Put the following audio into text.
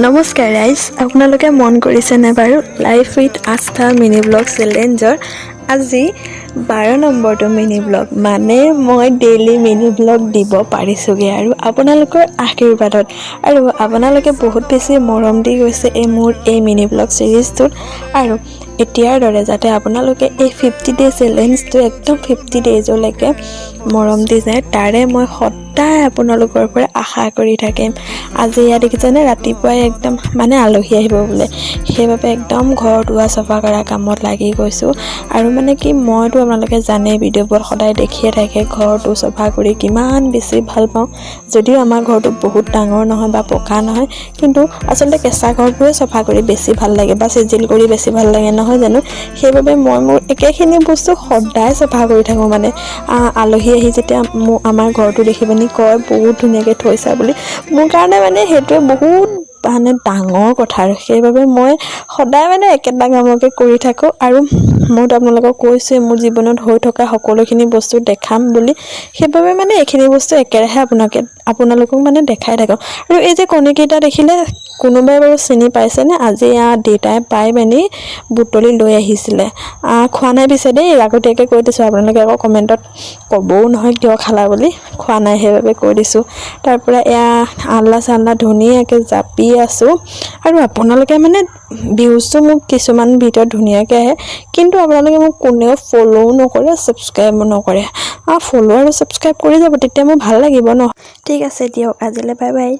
নমস্কাৰ গাইজ, আপোনালোকে মন কৰিছেনে বাৰু লাইফ উইথ আস্থা মিনি ব্লগ চেলেঞ্জৰ আজি 12 নম্বৰটো মিনি ব্লগ মানে মই ডেইলি মিনি ব্লগ দিব পাৰিছোঁগৈ আৰু আপোনালোকৰ আশীৰ্বাদত আৰু আপোনালোকে বহুত বেছি মৰম দি গৈছে মোৰ এই মিনি ব্লগ চিৰিজটোত আৰু এতিয়াৰ দৰে যাতে আপোনালোকে এই 50 ডে চেলেঞ্জটো একদম 50 ডেজলৈকে মৰম দি যায় তাৰে মই সদায় আপোনালোকৰ পৰা আশা কৰি থাকিম। আজি ইয়াত দেখিছেনে ৰাতিপুৱাই একদম মানে আলহী আহিব বোলে, সেইবাবে একদম ঘৰ দুৱাৰ চফা কৰা কামত লাগি গৈছোঁ আৰু মানে কি মইতো আপোনালোকে জানেই ভিডিঅ'বোৰ সদায় দেখিয়ে থাকে ঘৰটো চফা কৰি কিমান বেছি ভাল পাওঁ। যদিও আমাৰ ঘৰটো বহুত ডাঙৰ নহয় বা পকা নহয়, কিন্তু আচলতে কেঁচা ঘৰটোৱে চফা কৰি বেছি ভাল লাগে বা চিজিল কৰি বেছি ভাল লাগে নহয় জানো। সেইবাবে মই মোৰ একেখিনি বস্তু সদায় চফা কৰি থাকোঁ। মানে আলহী আহি যেতিয়া আমাৰ ঘৰটো দেখি পিনি কয় বহুত ধুনীয়াকৈ থৈছা বুলি, মোৰ কাৰণে মানে সেইটোৱে বহুত মানে ডাঙৰ কথা আৰু সেইবাবে মই সদায় মানে একেটা কামকে কৰি থাকোঁ আৰু মইতো আপোনালোকক কৈছোঁৱে মোৰ জীৱনত হৈ থকা সকলোখিনি বস্তু দেখাম বুলি, সেইবাবে মানে এইখিনি বস্তু একেৰাহে আপোনালোকক মানে দেখাই থাকোঁ। আৰু এই যে কণীকেইটা দেখিলে কোনোবাই বাৰু চিনি পাইছেনে? আজি দেউতাই পাই পিনি বুটলি লৈ আহিছিলে, খোৱা নাই পিছে দেই, আগতীয়াকৈ কৈ দিছোঁ, আপোনালোকে আকৌ কমেণ্টত ক'বও নহয় কিয় খালা বুলি, খোৱা নাই সেইবাবে কৈ দিছোঁ। তাৰপৰা আল্লা চাল্লা ধুনীয়াকৈ জাপি আছোঁ আৰু আপোনালোকে মানে ভিউজটো মোক কিছুমান ভিডিঅ'ত ধুনীয়াকৈ আহে, কিন্তু আপোনালোকে মোক কোনেও ফ'ল'ও নকৰে, ছাবস্ক্ৰাইবো নকৰে। ফ'ল' আৰু ছাবস্ক্ৰাইব কৰি যাব, তেতিয়া মোৰ ভাল লাগিব ন। ঠিক আছে দিয়ক, আজিলৈ বাই বাই।